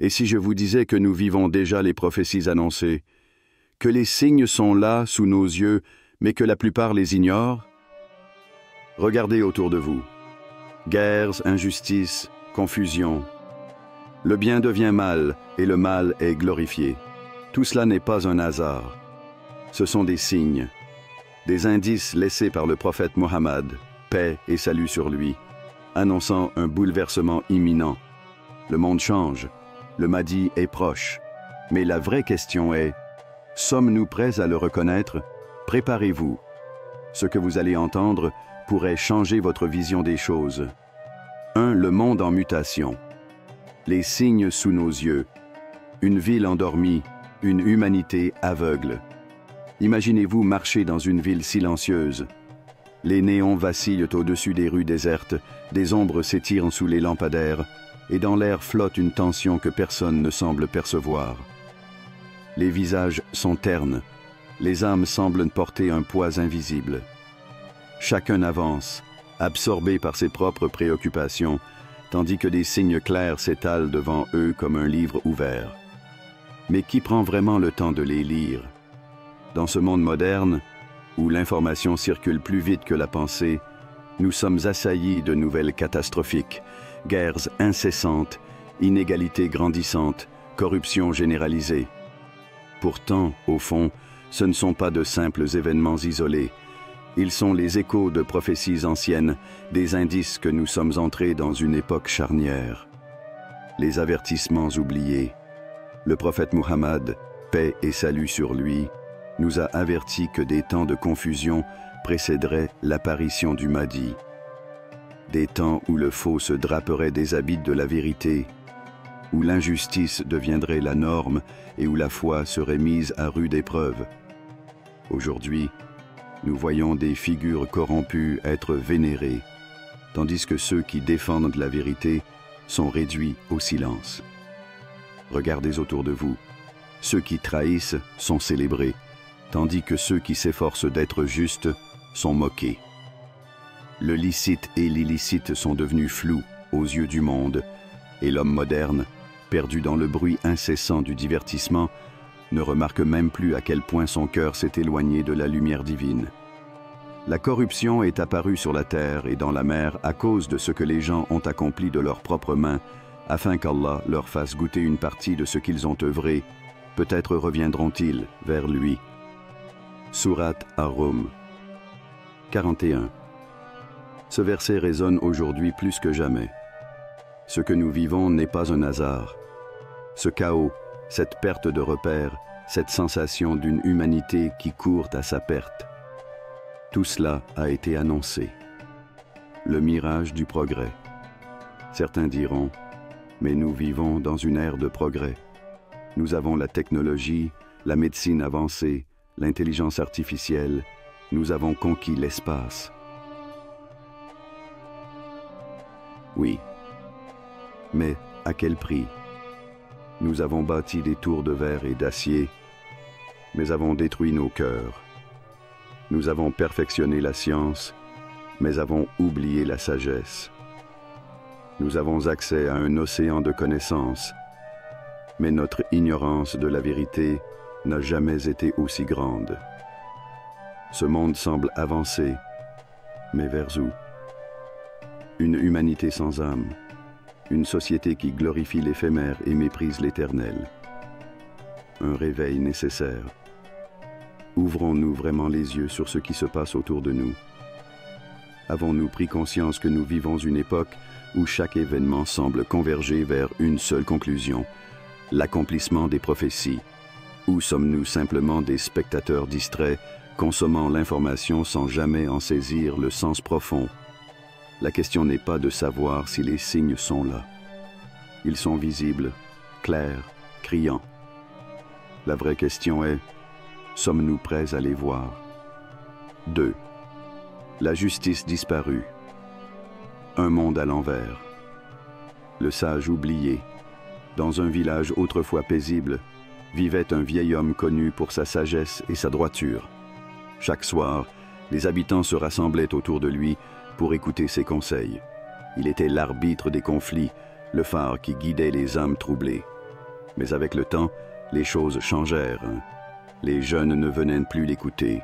Et si je vous disais que nous vivons déjà les prophéties annoncées, que les signes sont là sous nos yeux, mais que la plupart les ignorent? Regardez autour de vous. Guerres, injustices, confusion. Le bien devient mal et le mal est glorifié. Tout cela n'est pas un hasard. Ce sont des signes, des indices laissés par le prophète Mohammed, paix et salut sur lui, annonçant un bouleversement imminent. Le monde change, le Mahdi est proche. Mais la vraie question est, sommes-nous prêts à le reconnaître? Préparez-vous. Ce que vous allez entendre pourrait changer votre vision des choses. 1. Le monde en mutation. Les signes sous nos yeux. Une ville endormie, une humanité aveugle. Imaginez-vous marcher dans une ville silencieuse. Les néons vacillent au-dessus des rues désertes, des ombres s'étirent sous les lampadaires, et dans l'air flotte une tension que personne ne semble percevoir. Les visages sont ternes, les âmes semblent porter un poids invisible. Chacun avance, absorbé par ses propres préoccupations, tandis que des signes clairs s'étalent devant eux comme un livre ouvert. Mais qui prend vraiment le temps de les lire? Dans ce monde moderne, où l'information circule plus vite que la pensée, nous sommes assaillis de nouvelles catastrophiques, guerres incessantes, inégalités grandissantes, corruption généralisée. Pourtant, au fond, ce ne sont pas de simples événements isolés. Ils sont les échos de prophéties anciennes, des indices que nous sommes entrés dans une époque charnière. Les avertissements oubliés. Le prophète Muhammad, paix et salut sur lui, nous a avertis que des temps de confusion précéderaient l'apparition du Mahdi. Des temps où le faux se draperait des habits de la vérité, où l'injustice deviendrait la norme et où la foi serait mise à rude épreuve. Aujourd'hui, nous voyons des figures corrompues être vénérées, tandis que ceux qui défendent la vérité sont réduits au silence. Regardez autour de vous. Ceux qui trahissent sont célébrés, tandis que ceux qui s'efforcent d'être justes sont moqués. Le licite et l'illicite sont devenus flous aux yeux du monde, et l'homme moderne, perdu dans le bruit incessant du divertissement, ne remarque même plus à quel point son cœur s'est éloigné de la lumière divine. La corruption est apparue sur la terre et dans la mer à cause de ce que les gens ont accompli de leurs propres mains, afin qu'Allah leur fasse goûter une partie de ce qu'ils ont œuvré. Peut-être reviendront-ils vers lui. Sourate Ar-Rum 41. Ce verset résonne aujourd'hui plus que jamais. Ce que nous vivons n'est pas un hasard. Ce chaos, cette perte de repères, cette sensation d'une humanité qui court à sa perte. Tout cela a été annoncé. Le mirage du progrès. Certains diront, mais nous vivons dans une ère de progrès. Nous avons la technologie, la médecine avancée, l'intelligence artificielle, nous avons conquis l'espace. Oui, mais à quel prix? Nous avons bâti des tours de verre et d'acier, mais avons détruit nos cœurs. Nous avons perfectionné la science, mais avons oublié la sagesse. Nous avons accès à un océan de connaissances, mais notre ignorance de la vérité n'a jamais été aussi grande. Ce monde semble avancer, mais vers où? Une humanité sans âme, une société qui glorifie l'éphémère et méprise l'éternel. Un réveil nécessaire. Ouvrons-nous vraiment les yeux sur ce qui se passe autour de nous? Avons-nous pris conscience que nous vivons une époque où chaque événement semble converger vers une seule conclusion, l'accomplissement des prophéties? Ou sommes-nous simplement des spectateurs distraits, consommant l'information sans jamais en saisir le sens profond? La question n'est pas de savoir si les signes sont là. Ils sont visibles, clairs, criants. La vraie question est, sommes-nous prêts à les voir? 2. La justice disparue. Un monde à l'envers. Le sage oublié. Dans un village autrefois paisible, vivait un vieil homme connu pour sa sagesse et sa droiture. Chaque soir, les habitants se rassemblaient autour de lui pour écouter ses conseils. Il était l'arbitre des conflits, le phare qui guidait les âmes troublées. Mais avec le temps, les choses changèrent. Les jeunes ne venaient plus l'écouter.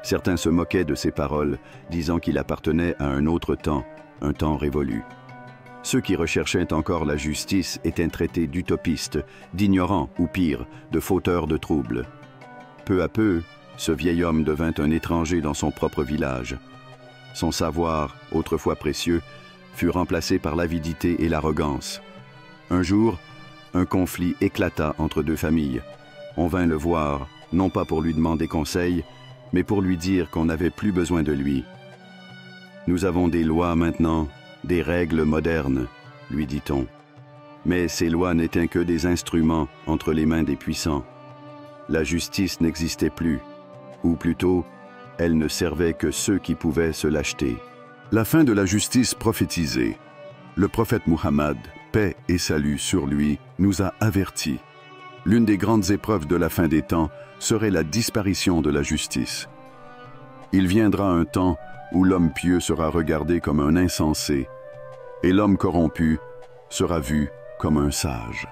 Certains se moquaient de ses paroles, disant qu'il appartenait à un autre temps, un temps révolu. Ceux qui recherchaient encore la justice étaient traités d'utopistes, d'ignorants ou pire, de fauteurs de troubles. Peu à peu, ce vieil homme devint un étranger dans son propre village. Son savoir, autrefois précieux, fut remplacé par l'avidité et l'arrogance. Un jour, un conflit éclata entre deux familles. On vint le voir, non pas pour lui demander conseil, mais pour lui dire qu'on n'avait plus besoin de lui. « Nous avons des lois maintenant, des règles modernes, » lui dit-on. Mais ces lois n'étaient que des instruments entre les mains des puissants. La justice n'existait plus, ou plutôt, elle ne servait que ceux qui pouvaient se l'acheter. La fin de la justice prophétisée. Le prophète Muhammad, paix et salut sur lui, nous a avertis. L'une des grandes épreuves de la fin des temps serait la disparition de la justice. Il viendra un temps où l'homme pieux sera regardé comme un insensé et l'homme corrompu sera vu comme un sage.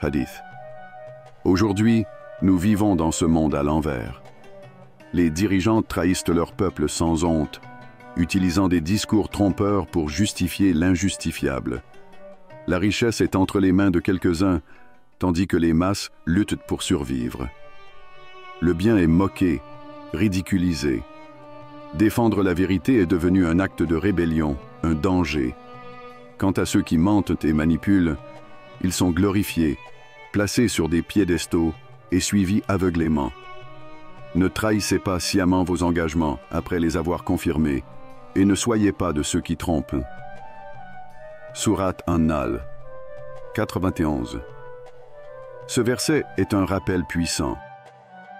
Hadith. Aujourd'hui, nous vivons dans ce monde à l'envers. Les dirigeants trahissent leur peuple sans honte, utilisant des discours trompeurs pour justifier l'injustifiable. La richesse est entre les mains de quelques-uns, tandis que les masses luttent pour survivre. Le bien est moqué, ridiculisé. Défendre la vérité est devenu un acte de rébellion, un danger. Quant à ceux qui mentent et manipulent, ils sont glorifiés, placés sur des piédestaux et suivis aveuglément. Ne trahissez pas sciemment vos engagements après les avoir confirmés et ne soyez pas de ceux qui trompent. Sourate An-Nahl, 91. Ce verset est un rappel puissant.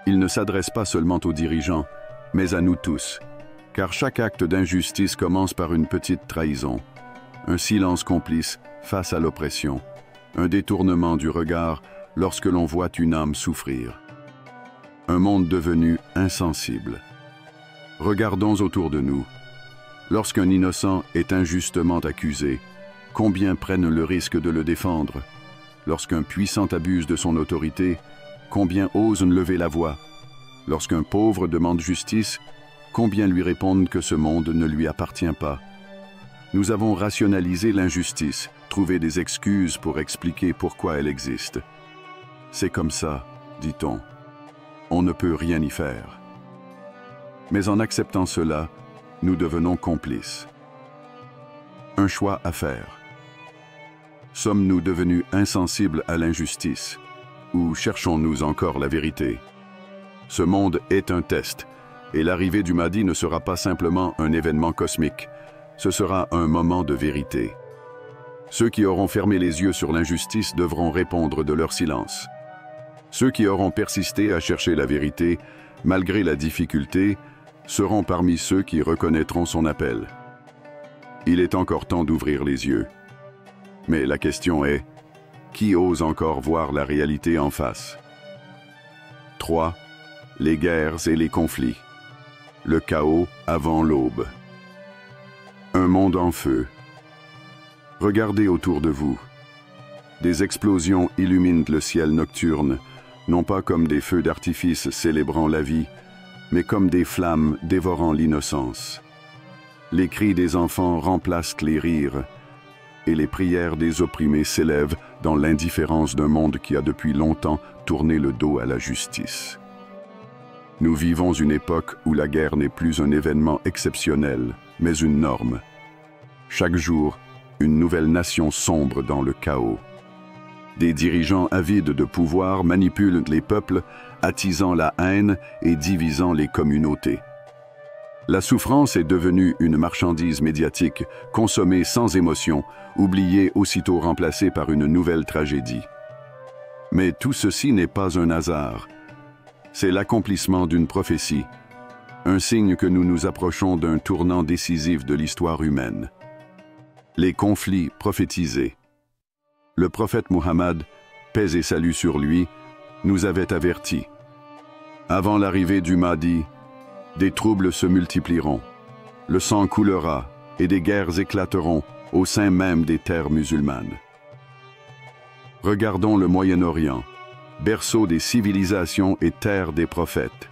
Il ne s'adresse pas seulement aux dirigeants, mais à nous tous, car chaque acte d'injustice commence par une petite trahison, un silence complice face à l'oppression, un détournement du regard lorsque l'on voit une âme souffrir. Un monde devenu insensible. Regardons autour de nous. Lorsqu'un innocent est injustement accusé, combien prennent le risque de le défendre? Lorsqu'un puissant abuse de son autorité, combien osent lever la voix? Lorsqu'un pauvre demande justice, combien lui répondent que ce monde ne lui appartient pas? Nous avons rationalisé l'injustice, trouvé des excuses pour expliquer pourquoi elle existe. C'est comme ça, dit-on. On ne peut rien y faire. Mais en acceptant cela, nous devenons complices. Un choix à faire. Sommes-nous devenus insensibles à l'injustice, ou cherchons-nous encore la vérité? Ce monde est un test, et l'arrivée du Mahdi ne sera pas simplement un événement cosmique, ce sera un moment de vérité. Ceux qui auront fermé les yeux sur l'injustice devront répondre de leur silence. Ceux qui auront persisté à chercher la vérité, malgré la difficulté, seront parmi ceux qui reconnaîtront son appel. Il est encore temps d'ouvrir les yeux. Mais la question est, qui ose encore voir la réalité en face? 3. Les guerres et les conflits. Le chaos avant l'aube. Un monde en feu. Regardez autour de vous. Des explosions illuminent le ciel nocturne, non pas comme des feux d'artifice célébrant la vie, mais comme des flammes dévorant l'innocence. Les cris des enfants remplacent les rires, et les prières des opprimés s'élèvent dans l'indifférence d'un monde qui a depuis longtemps tourné le dos à la justice. Nous vivons une époque où la guerre n'est plus un événement exceptionnel, mais une norme. Chaque jour, une nouvelle nation sombre dans le chaos. Des dirigeants avides de pouvoir manipulent les peuples, attisant la haine et divisant les communautés. La souffrance est devenue une marchandise médiatique, consommée sans émotion, oubliée aussitôt remplacée par une nouvelle tragédie. Mais tout ceci n'est pas un hasard. C'est l'accomplissement d'une prophétie, un signe que nous nous approchons d'un tournant décisif de l'histoire humaine. Les conflits prophétisés. Le prophète Muhammad, paix et salut sur lui, nous avait avertis. Avant l'arrivée du Mahdi, des troubles se multiplieront, le sang coulera et des guerres éclateront au sein même des terres musulmanes. Regardons le Moyen-Orient, berceau des civilisations et terre des prophètes.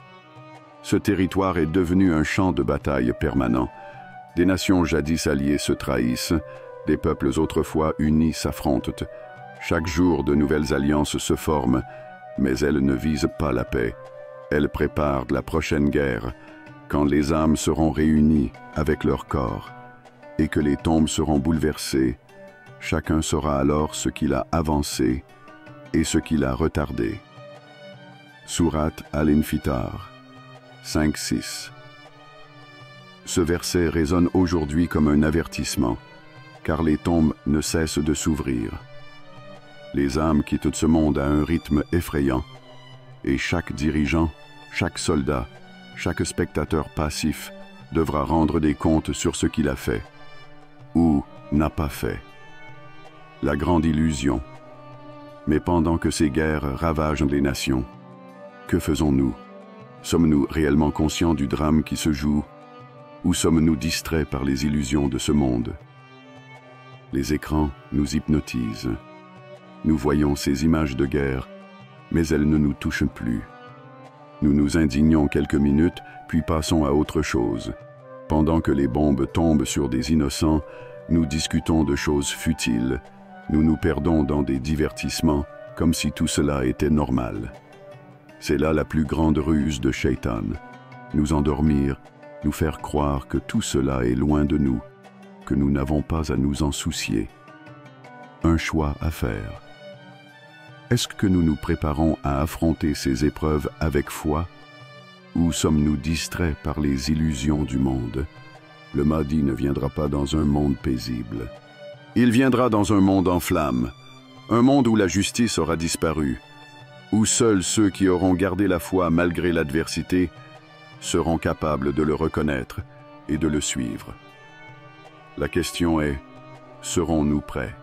Ce territoire est devenu un champ de bataille permanent. Des nations jadis alliées se trahissent, des peuples autrefois unis s'affrontent. Chaque jour, de nouvelles alliances se forment, mais elles ne visent pas la paix. Elles préparent la prochaine guerre, quand les âmes seront réunies avec leur corps, et que les tombes seront bouleversées. Chacun saura alors ce qu'il a avancé et ce qu'il a retardé. Sourate Al-Infitar 5-6. Ce verset résonne aujourd'hui comme un avertissement, car les tombes ne cessent de s'ouvrir. Les âmes quittent ce monde à un rythme effrayant, et chaque dirigeant, chaque soldat, chaque spectateur passif devra rendre des comptes sur ce qu'il a fait ou n'a pas fait. La grande illusion. Mais pendant que ces guerres ravagent les nations, que faisons-nous? Sommes-nous réellement conscients du drame qui se joue, ou sommes-nous distraits par les illusions de ce monde? Les écrans nous hypnotisent. Nous voyons ces images de guerre, mais elles ne nous touchent plus. Nous nous indignons quelques minutes, puis passons à autre chose. Pendant que les bombes tombent sur des innocents, nous discutons de choses futiles. Nous nous perdons dans des divertissements, comme si tout cela était normal. C'est là la plus grande ruse de Shaitan. Nous endormir, nous faire croire que tout cela est loin de nous, que nous n'avons pas à nous en soucier. Un choix à faire. Est-ce que nous nous préparons à affronter ces épreuves avec foi, ou sommes-nous distraits par les illusions du monde? Le Mahdi ne viendra pas dans un monde paisible. Il viendra dans un monde en flammes, un monde où la justice aura disparu, où seuls ceux qui auront gardé la foi malgré l'adversité seront capables de le reconnaître et de le suivre. La question est, serons-nous prêts?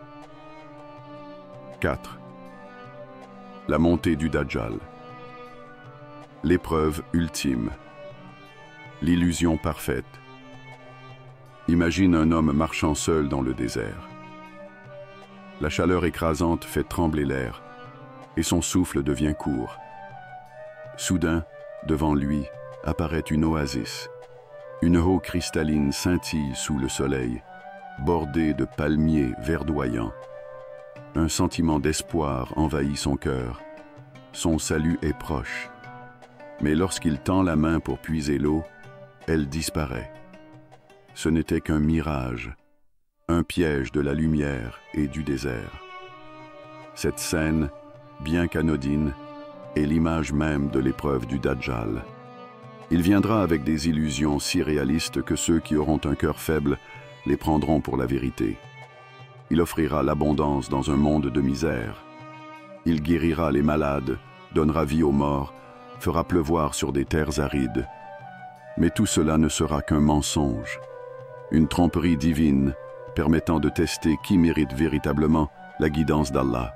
4. La montée du Dajjal. L'épreuve ultime. L'illusion parfaite. Imagine un homme marchant seul dans le désert. La chaleur écrasante fait trembler l'air, et son souffle devient court. Soudain, devant lui, apparaît une oasis. Une eau cristalline scintille sous le soleil, bordée de palmiers verdoyants. Un sentiment d'espoir envahit son cœur. Son salut est proche. Mais lorsqu'il tend la main pour puiser l'eau, elle disparaît. Ce n'était qu'un mirage, un piège de la lumière et du désert. Cette scène, bien qu'anodine, est l'image même de l'épreuve du Dajjal. Il viendra avec des illusions si réalistes que ceux qui auront un cœur faible les prendront pour la vérité. Il offrira l'abondance dans un monde de misère. Il guérira les malades, donnera vie aux morts, fera pleuvoir sur des terres arides. Mais tout cela ne sera qu'un mensonge, une tromperie divine permettant de tester qui mérite véritablement la guidance d'Allah.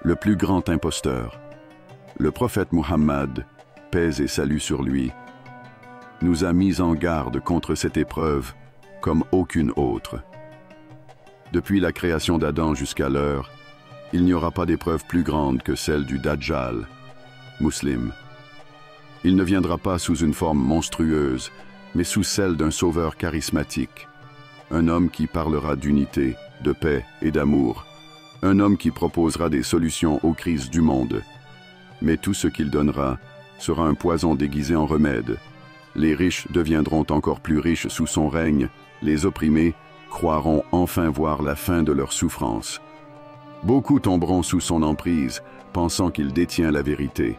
Le plus grand imposteur, le prophète Muhammad, paix et salut sur lui, nous a mis en garde contre cette épreuve comme aucune autre. Depuis la création d'Adam jusqu'à l'heure, il n'y aura pas d'épreuve plus grande que celle du Dajjal, Muslim. Il ne viendra pas sous une forme monstrueuse, mais sous celle d'un sauveur charismatique, un homme qui parlera d'unité, de paix et d'amour, un homme qui proposera des solutions aux crises du monde. Mais tout ce qu'il donnera sera un poison déguisé en remède. Les riches deviendront encore plus riches sous son règne, les opprimés croiront enfin voir la fin de leur souffrance. Beaucoup tomberont sous son emprise, pensant qu'il détient la vérité.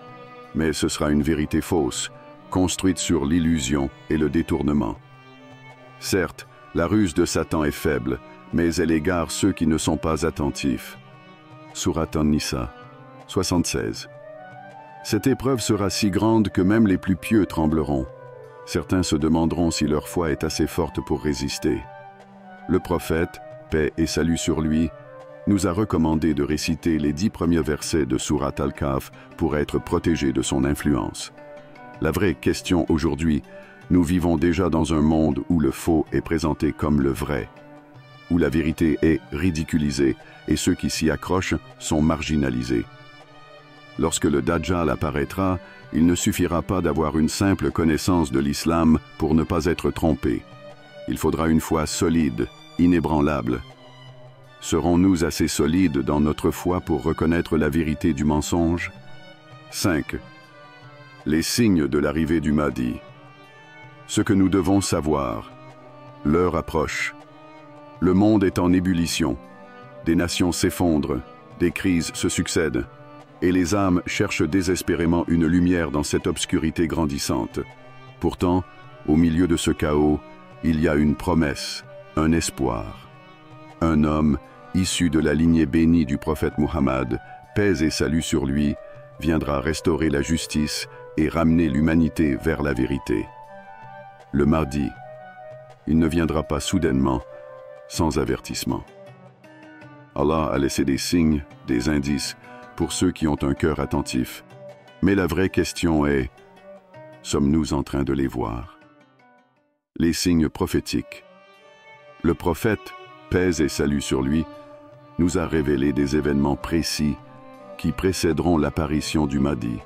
Mais ce sera une vérité fausse, construite sur l'illusion et le détournement. Certes, la ruse de Satan est faible, mais elle égare ceux qui ne sont pas attentifs. Sourate An-Nisa 76. Cette épreuve sera si grande que même les plus pieux trembleront. Certains se demanderont si leur foi est assez forte pour résister. Le prophète, paix et salut sur lui, nous a recommandé de réciter les 10 premiers versets de Sourate Al-Kahf pour être protégés de son influence. La vraie question aujourd'hui, nous vivons déjà dans un monde où le faux est présenté comme le vrai. où la vérité est ridiculisée et ceux qui s'y accrochent sont marginalisés. Lorsque le Dajjal apparaîtra, il ne suffira pas d'avoir une simple connaissance de l'islam pour ne pas être trompé. Il faudra une foi solide, inébranlable. Serons-nous assez solides dans notre foi pour reconnaître la vérité du mensonge? 5. Les signes de l'arrivée du Mahdi. Ce que nous devons savoir. L'heure approche. Le monde est en ébullition. Des nations s'effondrent, des crises se succèdent, et les âmes cherchent désespérément une lumière dans cette obscurité grandissante. Pourtant, au milieu de ce chaos, il y a une promesse, un espoir. Un homme, issu de la lignée bénie du prophète Muhammad, paix et salut sur lui, viendra restaurer la justice et ramener l'humanité vers la vérité. Le Mahdi, il ne viendra pas soudainement, sans avertissement. Allah a laissé des signes, des indices, pour ceux qui ont un cœur attentif. Mais la vraie question est, sommes-nous en train de les voir? Les signes prophétiques. Le prophète, paix et salut sur lui, nous a révélé des événements précis qui précéderont l'apparition du Mahdi.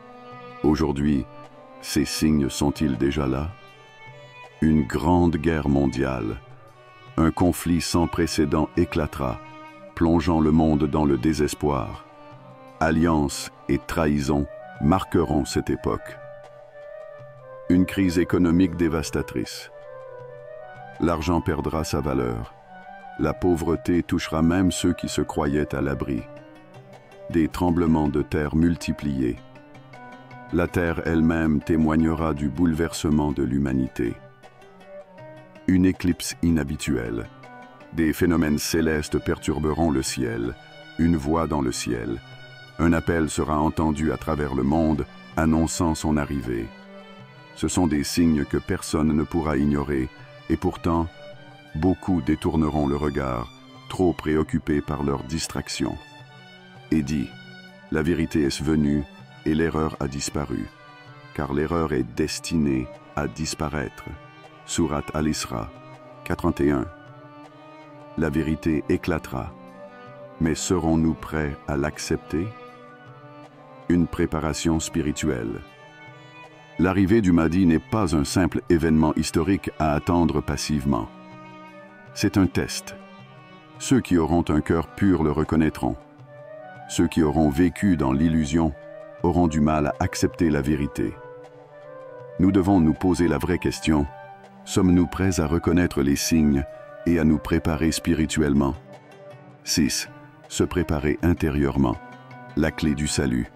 Aujourd'hui, ces signes sont-ils déjà là? Une grande guerre mondiale, un conflit sans précédent éclatera, plongeant le monde dans le désespoir. Alliance et trahison marqueront cette époque. Une crise économique dévastatrice. L'argent perdra sa valeur. La pauvreté touchera même ceux qui se croyaient à l'abri. Des tremblements de terre multipliés. La terre elle-même témoignera du bouleversement de l'humanité. Une éclipse inhabituelle. Des phénomènes célestes perturberont le ciel. Une voix dans le ciel. Un appel sera entendu à travers le monde, annonçant son arrivée. Ce sont des signes que personne ne pourra ignorer, et pourtant, beaucoup détourneront le regard, trop préoccupés par leur distraction. Et dit, la vérité est venue et l'erreur a disparu, car l'erreur est destinée à disparaître. Sourate Al-Isra, 4:31. La vérité éclatera, mais serons-nous prêts à l'accepter? Une préparation spirituelle. L'arrivée du Mahdi n'est pas un simple événement historique à attendre passivement. C'est un test. Ceux qui auront un cœur pur le reconnaîtront. Ceux qui auront vécu dans l'illusion auront du mal à accepter la vérité. Nous devons nous poser la vraie question. Sommes-nous prêts à reconnaître les signes et à nous préparer spirituellement? 6. Se préparer intérieurement. La clé du salut.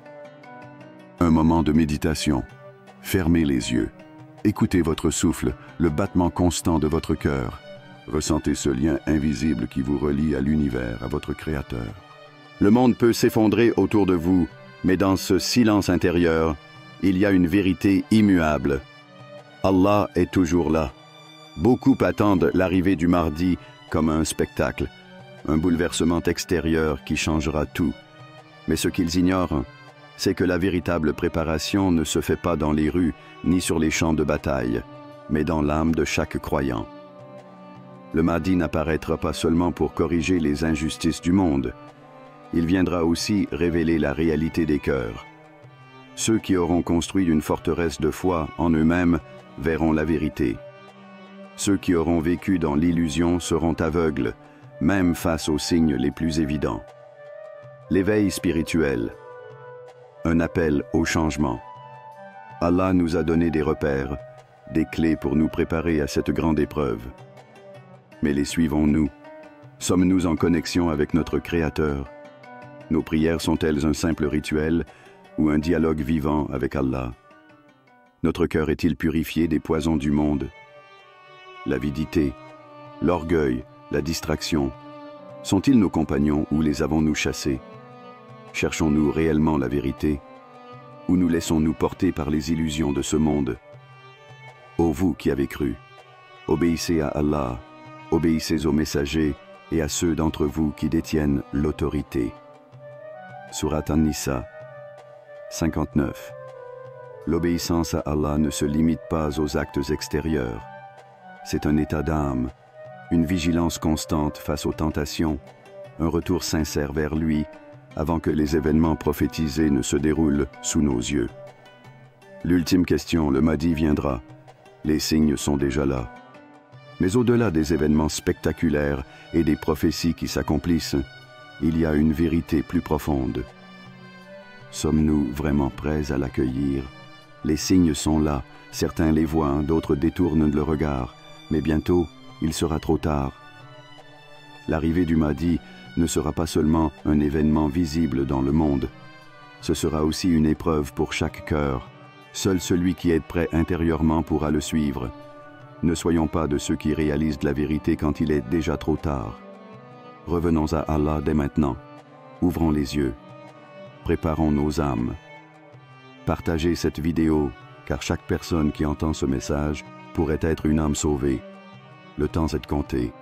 Un moment de méditation. Fermez les yeux. Écoutez votre souffle, le battement constant de votre cœur. Ressentez ce lien invisible qui vous relie à l'univers, à votre Créateur. Le monde peut s'effondrer autour de vous, mais dans ce silence intérieur, il y a une vérité immuable. Allah est toujours là. Beaucoup attendent l'arrivée du Mahdi comme un spectacle, un bouleversement extérieur qui changera tout. Mais ce qu'ils ignorent, c'est que la véritable préparation ne se fait pas dans les rues ni sur les champs de bataille, mais dans l'âme de chaque croyant. Le Mahdi n'apparaîtra pas seulement pour corriger les injustices du monde, il viendra aussi révéler la réalité des cœurs. Ceux qui auront construit une forteresse de foi en eux-mêmes verront la vérité. Ceux qui auront vécu dans l'illusion seront aveugles, même face aux signes les plus évidents. L'éveil spirituel. Un appel au changement. Allah nous a donné des repères, des clés pour nous préparer à cette grande épreuve. Mais les suivons-nous? Sommes-nous en connexion avec notre Créateur? Nos prières sont-elles un simple rituel ou un dialogue vivant avec Allah? Notre cœur est-il purifié des poisons du monde? L'avidité, l'orgueil, la distraction, sont-ils nos compagnons ou les avons-nous chassés? Cherchons-nous réellement la vérité ou nous laissons-nous porter par les illusions de ce monde? Ô vous qui avez cru, obéissez à Allah, obéissez aux messagers et à ceux d'entre vous qui détiennent l'autorité. Sourate An-Nisa, 59. L'obéissance à Allah ne se limite pas aux actes extérieurs. C'est un état d'âme, une vigilance constante face aux tentations, un retour sincère vers lui avant que les événements prophétisés ne se déroulent sous nos yeux. L'ultime question, le Mahdi viendra. Les signes sont déjà là. Mais au-delà des événements spectaculaires et des prophéties qui s'accomplissent, il y a une vérité plus profonde. Sommes-nous vraiment prêts à l'accueillir? Les signes sont là, certains les voient, d'autres détournent le regard, mais bientôt, il sera trop tard. L'arrivée du Mahdi ne sera pas seulement un événement visible dans le monde, ce sera aussi une épreuve pour chaque cœur. Seul celui qui est prêt intérieurement pourra le suivre. Ne soyons pas de ceux qui réalisent la vérité quand il est déjà trop tard. Revenons à Allah dès maintenant. Ouvrons les yeux. Préparons nos âmes. Partagez cette vidéo, car chaque personne qui entend ce message pourrait être une âme sauvée. Le temps est compté.